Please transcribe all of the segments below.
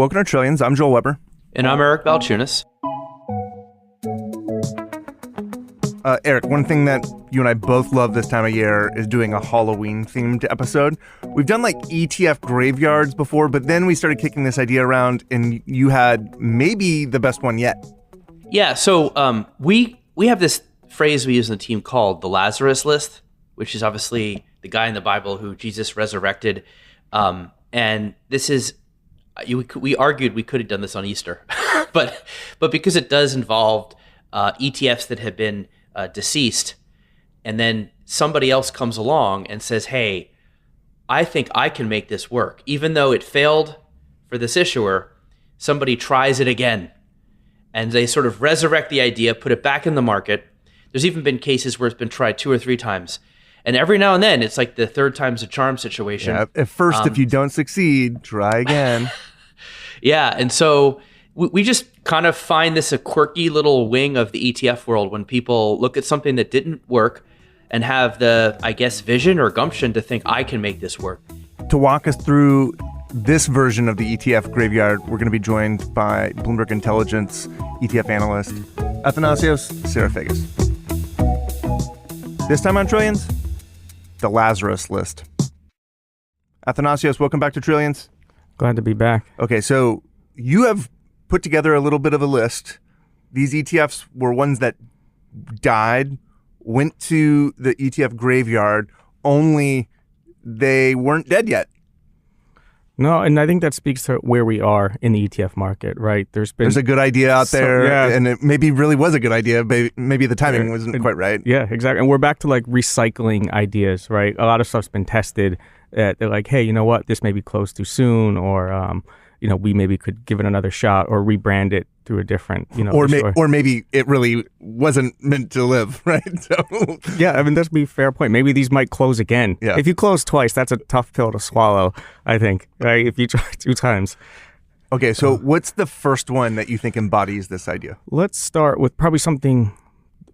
Welcome to Trillions. I'm Joel Weber. And I'm Eric Balchunas. Eric, one thing that you and I both love this time of year is doing a Halloween-themed episode. We've done like ETF graveyards before, but then we started kicking this idea around, and you had maybe the best one yet. Yeah, so we have this phrase we use in the team called the Lazarus List, which is obviously the guy in the Bible who Jesus resurrected. And this is, we argued we could have done this on Easter, but because it does involve ETFs that have been deceased, and then somebody else comes along and says, hey, I think I can make this work. Even though it failed for this issuer, somebody tries it again. And they sort of resurrect the idea, put it back in the market. There's even been cases where it's been tried 2 or 3 times. And every now and then, it's like the third time's a charm situation. Yeah, at first, if you don't succeed, try again. Yeah, and so we just kind of find this a quirky little wing of the ETF world when people look at something that didn't work and have the, I guess, vision or gumption to think, I can make this work. To walk us through this version of the ETF graveyard, we're going to be joined by Bloomberg Intelligence ETF analyst, Athanasios Psarofagis. This time on Trillions, the Lazarus List. Athanasios, welcome back to Trillions. Glad to be back. Okay, so you have put together a little bit of a list. These ETFs were ones that died, went to the ETF graveyard, only they weren't dead yet. No, and I think that speaks to where we are in the ETF market, right? There's a good idea out there, and it maybe really was a good idea, but maybe the timing wasn't quite right. Yeah, exactly. And we're back to like recycling ideas, right? A lot of stuff's been tested. They're like, hey, you know what? This may be closed too soon, or we maybe could give it another shot or rebrand it through a different, or maybe it really wasn't meant to live, right? So yeah, I mean, that's be a fair point. Maybe these might close again. Yeah. If you close twice, that's a tough pill to swallow, I think, right? If you try 2 times. Okay, so what's the first one that you think embodies this idea? Let's start with probably something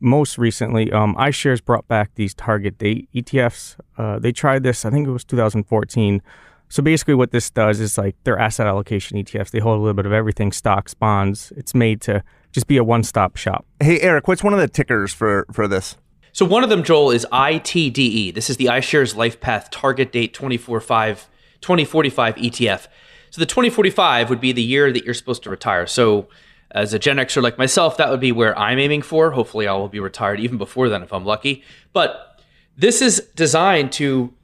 most recently. iShares brought back these target date ETFs. They tried this, I think it was 2014. So basically what this does is like their asset allocation ETFs. They hold a little bit of everything, stocks, bonds. It's made to just be a one-stop shop. Hey, Eric, what's one of the tickers for this? So one of them, Joel, is ITDE. This is the iShares LifePath Target Date 2045 ETF. So the 2045 would be the year that you're supposed to retire. So as a Gen Xer like myself, that would be where I'm aiming for. Hopefully I will be retired even before then if I'm lucky. But this is designed to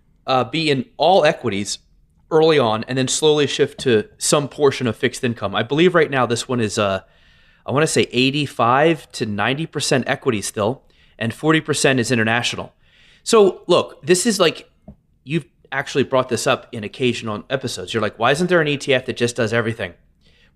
be in all equities early on and then slowly shift to some portion of fixed income. I believe right now this one is, I want to say 85 to 90% equity still, and 40% is international. So look, this is like, you've actually brought this up in occasional episodes. You're like, why isn't there an ETF that just does everything?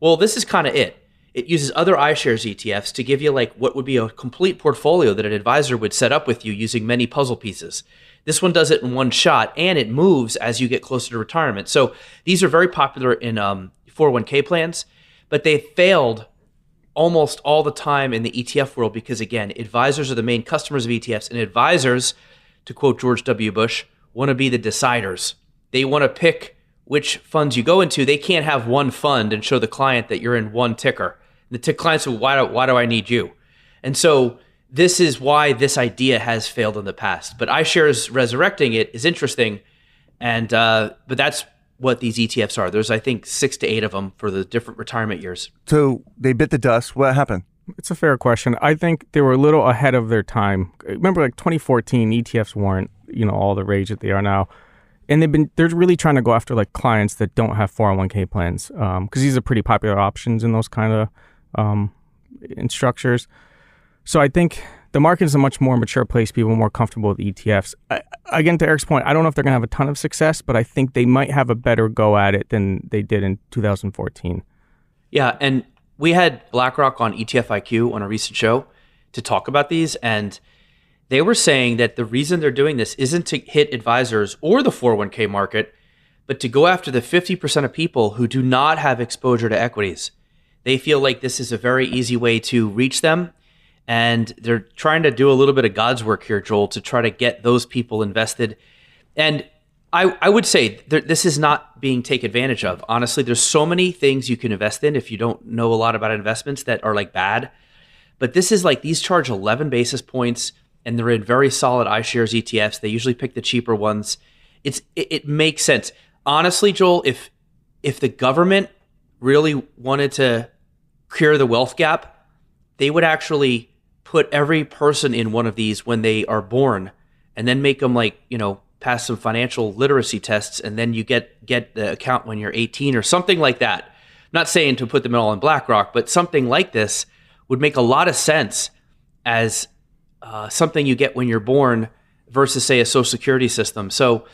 Well, this is kind of it. It uses other iShares ETFs to give you like what would be a complete portfolio that an advisor would set up with you using many puzzle pieces. This one does it in one shot, and it moves as you get closer to retirement. So these are very popular in 401k plans, but they failed almost all the time in the ETF world because, again, advisors are the main customers of ETFs, and advisors, to quote George W. Bush, want to be the deciders. They want to pick which funds you go into. They can't have one fund and show the client that you're in one ticker. The client says, why do I need you? And so this is why this idea has failed in the past. But iShares resurrecting it is interesting, and but that's what these ETFs are. There's, I think, 6 to 8 of them for the different retirement years. So they bit the dust. What happened? It's a fair question. I think they were a little ahead of their time. Remember, like 2014, ETFs weren't, all the rage that they are now. And they're really trying to go after like clients that don't have 401k plans, because these are pretty popular options in those kind of in structures. So I think the market is a much more mature place. People are more comfortable with ETFs. Again, to Eric's point, I don't know if they're going to have a ton of success, but I think they might have a better go at it than they did in 2014. Yeah, and we had BlackRock on ETF IQ on a recent show to talk about these, and they were saying that the reason they're doing this isn't to hit advisors or the 401k market, but to go after the 50% of people who do not have exposure to equities. They feel like this is a very easy way to reach them, and they're trying to do a little bit of God's work here, Joel, to try to get those people invested. And I would say this is not being taken advantage of. Honestly, there's so many things you can invest in if you don't know a lot about investments that are like bad. But this is like, these charge 11 basis points and they're in very solid iShares ETFs. They usually pick the cheaper ones. It makes sense. Honestly, Joel, if the government really wanted to cure the wealth gap, they would actually put every person in one of these when they are born and then make them like, pass some financial literacy tests, and then you get the account when you're 18 or something like that. I'm not saying to put them all in BlackRock, but something like this would make a lot of sense as something you get when you're born versus, say, a Social Security system. So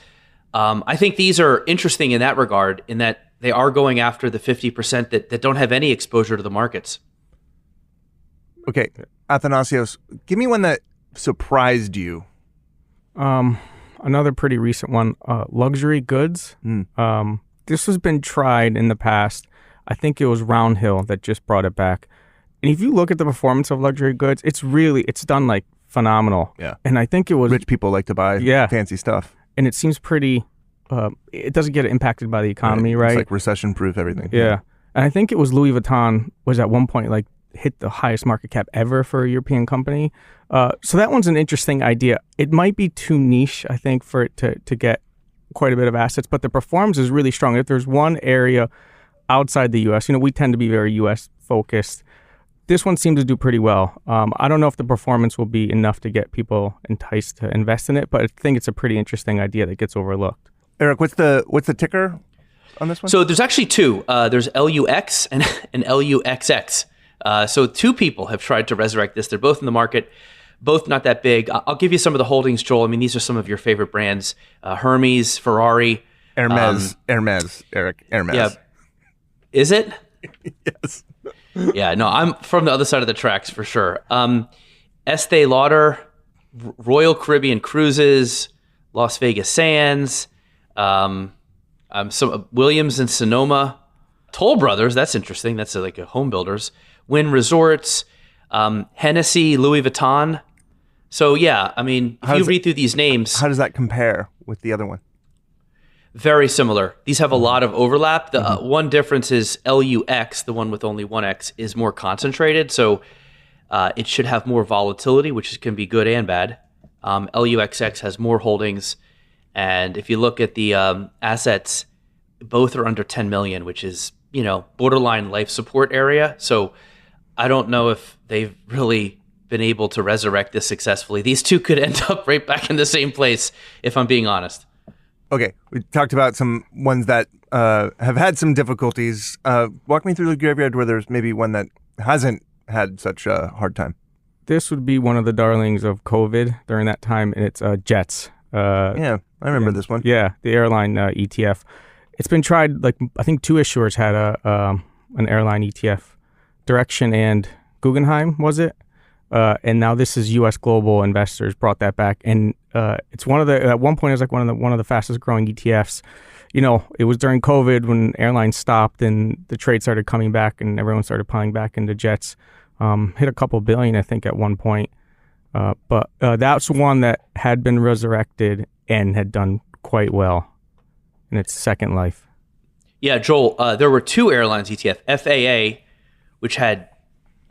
I think these are interesting in that regard, in that they are going after the 50% that don't have any exposure to the markets. Okay, Athanasios, give me one that surprised you. Another pretty recent one, luxury goods. This has been tried in the past. I think it was Roundhill that just brought it back. And if you look at the performance of luxury goods, it's done like phenomenal. Yeah. And I think it was... Rich people like to buy fancy stuff. And it seems pretty... it doesn't get impacted by the economy, right? It's like recession-proof everything. Yeah. And I think it was Louis Vuitton was at one point like hit the highest market cap ever for a European company. So that one's an interesting idea. It might be too niche, I think, for it to get quite a bit of assets, but the performance is really strong. If there's one area outside the U.S., we tend to be very U.S. focused. This one seems to do pretty well. I don't know if the performance will be enough to get people enticed to invest in it, but I think it's a pretty interesting idea that gets overlooked. Eric, what's the ticker on this one? So there's actually two. There's LUX and LUXX. So two people have tried to resurrect this. They're both in the market, both not that big. I'll give you some of the holdings, Joel. I mean, these are some of your favorite brands: Hermes, Ferrari, Hermes, Eric, Hermes. Yeah, is it? Yes. Yeah, no, I'm from the other side of the tracks for sure. Estee Lauder, Royal Caribbean Cruises, Las Vegas Sands, some Williams and Sonoma, Toll Brothers. That's interesting. That's like a home builders. Wynn Resorts, Hennessy, Louis Vuitton. So yeah, I mean, if you read through these names, how does that compare with the other one? Very similar. These have a lot of overlap. The one difference is LUX, the one with only one X, is more concentrated. So it should have more volatility, which can be good and bad. LUXX has more holdings. And if you look at the assets, both are under 10 million, which is, borderline life support area. So I don't know if they've really been able to resurrect this successfully. These two could end up right back in the same place, if I'm being honest. Okay, we talked about some ones that have had some difficulties. Walk me through the graveyard where there's maybe one that hasn't had such a hard time. This would be one of the darlings of COVID during that time, and it's Jets. Yeah, I remember this one. Yeah, the airline ETF. It's been tried, like I think two issuers had an airline ETF, Direction and Guggenheim, was it? And now this is U.S. Global Investors brought that back, and it's one of the at one point it was like one of the fastest growing ETFs. It was during COVID when airlines stopped and the trade started coming back, and everyone started piling back into jets. Hit a couple billion, I think, at one point. But that's one that had been resurrected and had done quite well in its second life. Yeah, Joel. There were two airlines ETF: FAA, which had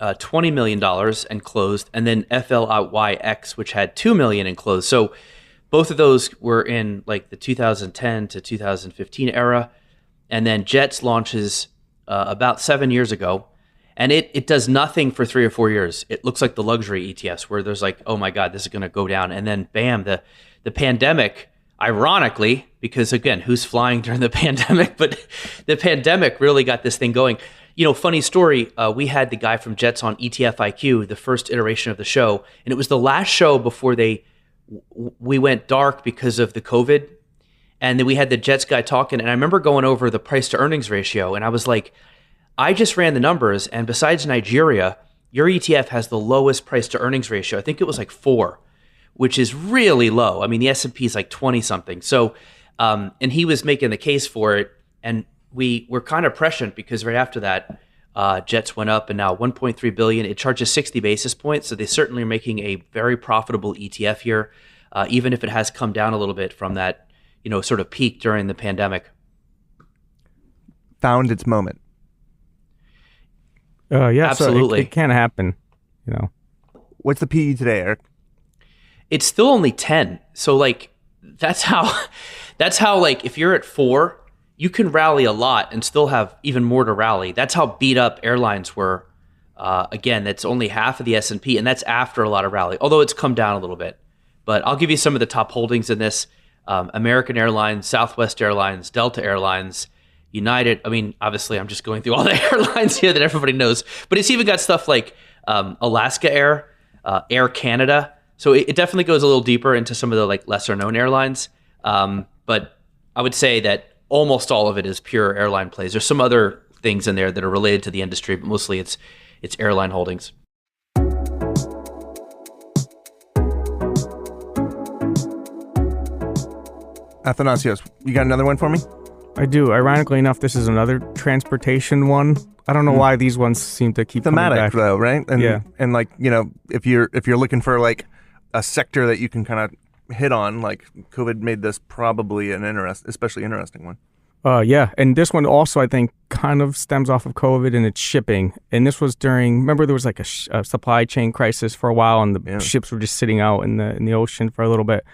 $20 million and closed, and then FLYX, which had $2 million and closed. So both of those were in like the 2010 to 2015 era. And then Jets launches about 7 years ago, and it does nothing for 3 or 4 years. It looks like the luxury ETFs where there's like, oh my God, this is going to go down. And then bam, the pandemic, ironically, because again, who's flying during the pandemic? But the pandemic really got this thing going. Funny story, we had the guy from Jets on ETF IQ, the first iteration of the show, and it was the last show before we went dark because of the COVID. And then we had the Jets guy talking, and I remember going over the price to earnings ratio, and I was like, I just ran the numbers, and besides Nigeria, your ETF has the lowest price to earnings ratio. I think it was like 4, which is really low. I mean, the S&P is like 20 something. So, and he was making the case for it, and we were kind of prescient because right after that, Jets went up and now 1.3 billion. It charges 60 basis points. So they certainly are making a very profitable ETF here, even if it has come down a little bit from that, sort of peaked during the pandemic. Found its moment. Yeah, absolutely. So it can happen, What's the PE today, Eric? It's still only 10. So like that's how like if you're at 4, you can rally a lot and still have even more to rally. That's how beat up airlines were. Again, that's only half of the S&P, and that's after a lot of rally, although it's come down a little bit. But I'll give you some of the top holdings in this. American Airlines, Southwest Airlines, Delta Airlines, United. I mean, obviously, I'm just going through all the airlines here that everybody knows. But it's even got stuff like Alaska Air, Air Canada. So it definitely goes a little deeper into some of the like lesser known airlines. But I would say that almost all of it is pure airline plays. There's some other things in there that are related to the industry, but mostly it's airline holdings. Athanasios, you got another one for me? I do. Ironically enough, this is another transportation one. I don't know why these ones seem to keep thematic coming back. though, right? And, yeah. And like, if you're looking for like a sector that you can kind of hit on, like COVID made this probably an especially interesting one. Yeah, and this one also, I think, kind of stems off of COVID and it's shipping. And this was remember there was like a supply chain crisis for a while and the ships were just sitting out in the ocean for a little bit.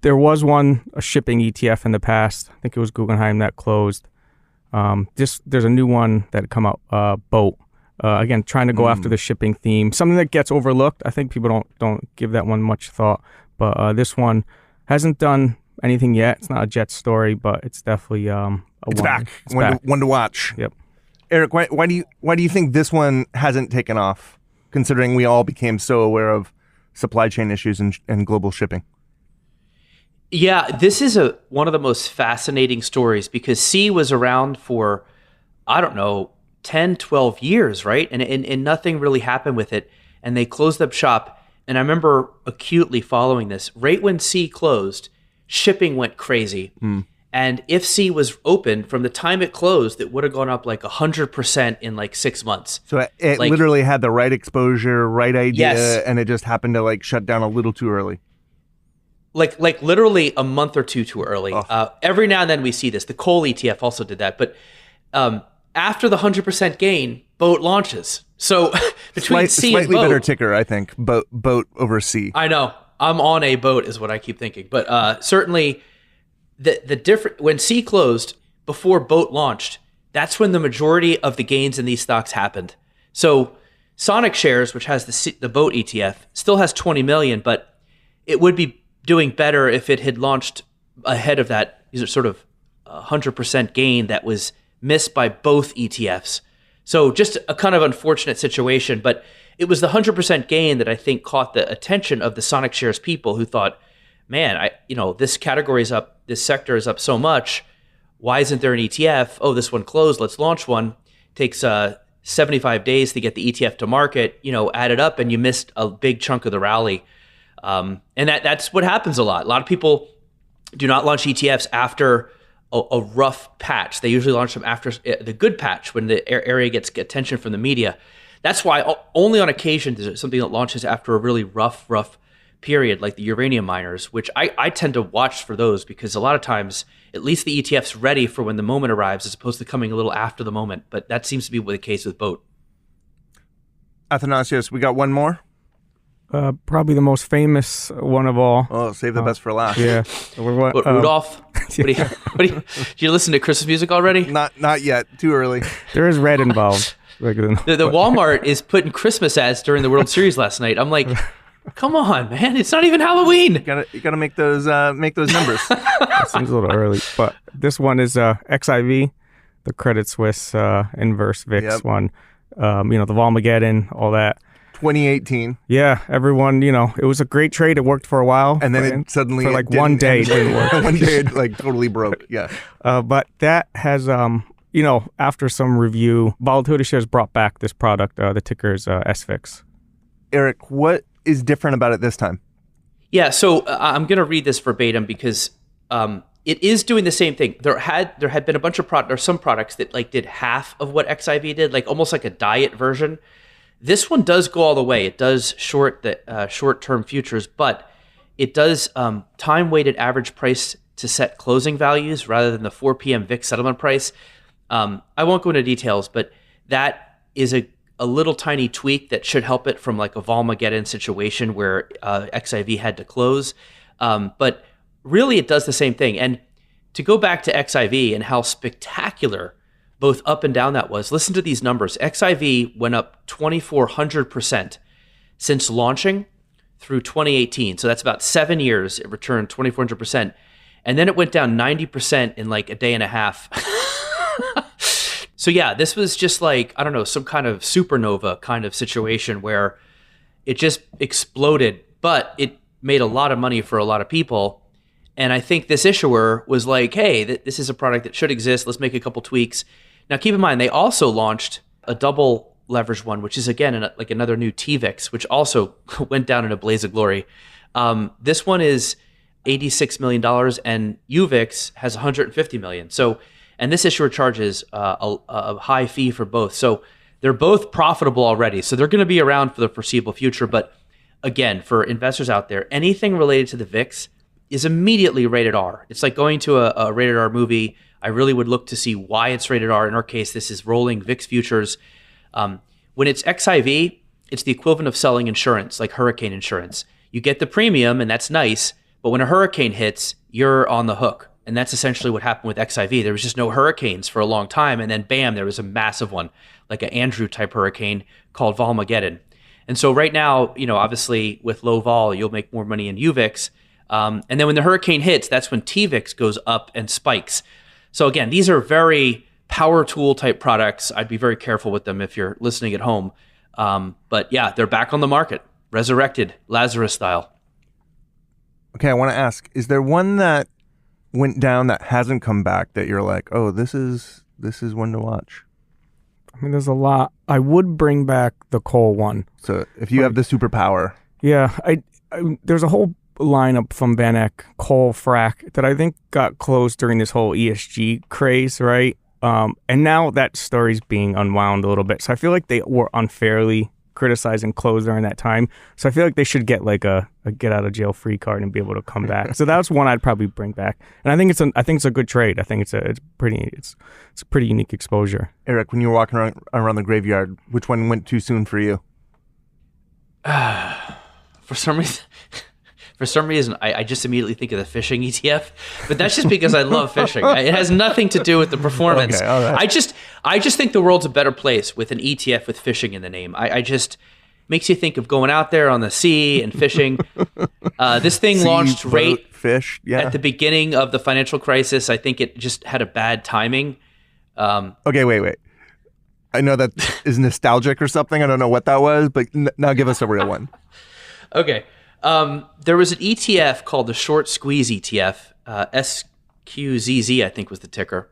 There was a shipping ETF in the past. I think it was Guggenheim that closed. There's a new one that had come out, Boat. Again, trying to go after the shipping theme. Something that gets overlooked. I think people don't give that one much thought. But this one hasn't done anything yet. It's not a jet story, but it's definitely it's back. One to watch. Yep. Eric, why do you think this one hasn't taken off, considering we all became so aware of supply chain issues and global shipping? Yeah, this is one of the most fascinating stories because C was around for, I don't know, 10, 12 years, right? And nothing really happened with it. And they closed up shop. And I remember acutely following this. Right when C closed, shipping went crazy. And if C was open, from the time it closed, it would have gone up like 100% in like 6 months. So it literally had the right exposure, right idea, yes. And it just happened to like shut down a little too early. Like literally a month or two too early. Oh. Every now and then we see this. The coal ETF also did that. But after the 100% gain, Boat launches. So between C and slightly Boat, better ticker, I think. Boat over C. I know. I'm on a boat is what I keep thinking. But certainly the different when C closed before Boat launched, that's when the majority of the gains in these stocks happened. So Sonic Shares, which has the Boat ETF, still has 20 million, but it would be doing better if it had launched ahead of that sort of 100% gain that was missed by both ETFs. So just a kind of unfortunate situation, but it was the 100% gain that I think caught the attention of the Sonic Shares people who thought, man, this category is up, this sector is up so much. Why isn't there an ETF? Oh, this one closed. Let's launch one. Takes 75 days to get the ETF to market. Add it up, and you missed a big chunk of the rally. And that's what happens a lot. A lot of people do not launch ETFs after a rough patch. They usually launch them after the good patch when the area gets attention from the media. That's why only on occasion is it something that launches after a really rough period, like the uranium miners, which I tend to watch for those because a lot of times, at least the ETF's ready for when the moment arrives as opposed to coming a little after the moment. But that seems to be the case with Boat. Athanasios, we got one more? Probably the most famous one of all. Oh, save the best for last. Yeah. Rudolph? Did you listen to Christmas music already? Not yet. Too early. There is red involved. The Walmart is putting Christmas ads during the World Series last night. I'm like, come on, man! It's not even Halloween. You gotta make those numbers. That seems a little early, but this one is XIV, the Credit Suisse inverse VIX one. The Volmageddon, all that. 2018. Yeah, everyone, it was a great trade. It worked for a while. And then it suddenly... For like one day, it didn't work. One day it like totally broke, yeah. But that has, after some review, Volatility Shares brought back this product. The ticker is SVIX. Eric, what is different about it this time? Yeah, so I'm going to read this verbatim because it is doing the same thing. There had been a bunch of some products that like did half of what XIV did, like almost like a diet version. This one does go all the way. It does short the short-term futures, but it does time-weighted average price to set closing values rather than the 4 p.m. VIX settlement price. I won't go into details, but that is a little tiny tweak that should help it from like a Volmageddon situation where XIV had to close. But really, it does the same thing. And to go back to XIV and how spectacular both up and down that was, listen to these numbers. XIV went up 2,400% since launching through 2018. So that's about 7 years. It returned 2,400%. And then it went down 90% in like a day and a half. So yeah, this was just like, I don't know, some kind of supernova kind of situation where it just exploded, but it made a lot of money for a lot of people. And I think this issuer was like, hey, this is a product that should exist. Let's make a couple tweaks. Now, keep in mind, they also launched a double leveraged one, which is, again, like another new TVIX, which also went down in a blaze of glory. This one is $86 million, and UVIX has $150 million. So, and this issuer charges a high fee for both. So they're both profitable already. So they're going to be around for the foreseeable future. But again, for investors out there, anything related to the VIX is immediately rated R. It's like going to a rated R movie. I really would look to see why it's rated R. In our case, this is rolling VIX futures. When it's XIV, it's the equivalent of selling insurance, like hurricane insurance. You get the premium, and that's nice. But when a hurricane hits, you're on the hook. And that's essentially what happened with XIV. There was just no hurricanes for a long time. And then bam, there was a massive one, like an Andrew type hurricane called Volmageddon. And so right now, obviously with low vol, you'll make more money in UVIX. And then when the hurricane hits, that's when TVIX goes up and spikes. So again, these are very power tool type products. I'd be very careful with them if you're listening at home. But yeah, they're back on the market. Resurrected, Lazarus style. Okay, I want to ask, is there one that went down that hasn't come back that you're like, oh, this is one to watch? I mean, there's a lot. I would bring back the coal one. So if you have the superpower. Yeah, I there's a whole lineup from VanEck, coal, frac, that I think got closed during this whole ESG craze, right? And now that story's being unwound a little bit. So I feel like they were unfairly criticized and closed during that time. So I feel like they should get like a get out of jail free card and be able to come back. So that's one I'd probably bring back. And I think it's a good trade. I think it's a pretty unique exposure. Eric, when you were walking around the graveyard, which one went too soon for you? For some reason, I just immediately think of the fishing ETF, but that's just because I love fishing. It has nothing to do with the performance. Okay, all right. I just think the world's a better place with an ETF with fishing in the name. I just makes you think of going out there on the sea and fishing. This thing launched fish, yeah. at the beginning of the financial crisis. I think it just had a bad timing. Okay, wait. I know that is nostalgic or something. I don't know what that was, but now give us a real one. Okay. There was an ETF called the Short Squeeze ETF, SQZZ, I think was the ticker.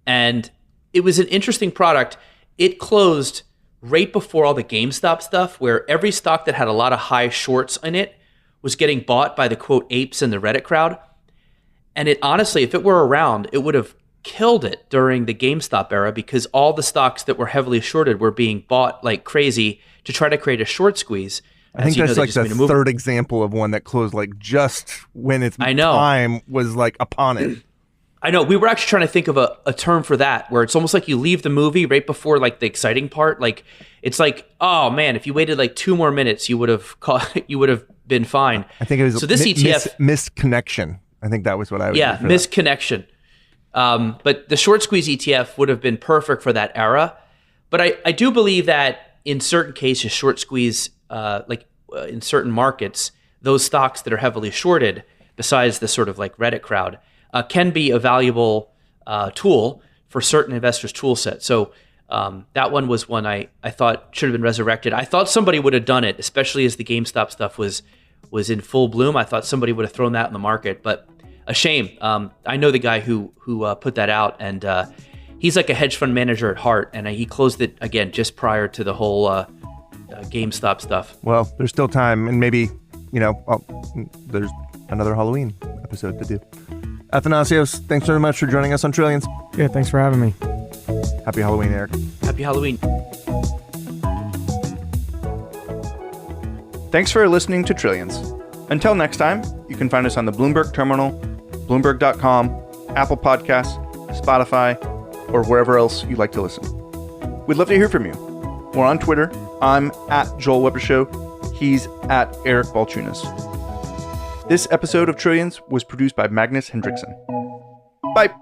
And it was an interesting product. It closed right before all the GameStop stuff, where every stock that had a lot of high shorts in it was getting bought by the quote apes in the Reddit crowd. And it honestly, if it were around, it would have killed it during the GameStop era, because all the stocks that were heavily shorted were being bought like crazy to try to create a short squeeze. I think that's like the third example of one that closed like just when its time was like upon it. I know. We were actually trying to think of a term for that, where it's almost like you leave the movie right before like the exciting part. Like it's like, oh man, if you waited like 2 more minutes, you would have been fine. I think it was so this ETF misconnection. I think that was what I was. Yeah, misconnection. But the short squeeze ETF would have been perfect for that era. But I do believe that in certain cases, short squeeze, in certain markets, those stocks that are heavily shorted, besides the sort of like Reddit crowd, can be a valuable tool for certain investors' tool set. So that one was one I thought should have been resurrected. I thought somebody would have done it, especially as the GameStop stuff was in full bloom. I thought somebody would have thrown that in the market, but a shame. I know the guy who put that out, and he's like a hedge fund manager at heart, and he closed it again just prior to the whole GameStop stuff. Well, there's still time, and maybe there's another Halloween episode to do. Athanasios, thanks very much for joining us on Trillions. Yeah, thanks for having me. Happy Halloween, Eric. Happy Halloween. Thanks for listening to Trillions. Until next time, you can find us on the Bloomberg Terminal, Bloomberg.com, Apple Podcasts, Spotify, or wherever else you like to listen. We'd love to hear from you. We're on Twitter. I'm at Joel Weber Show. He's at Eric Balchunas. This episode of Trillions was produced by Magnus Hendrickson. Bye.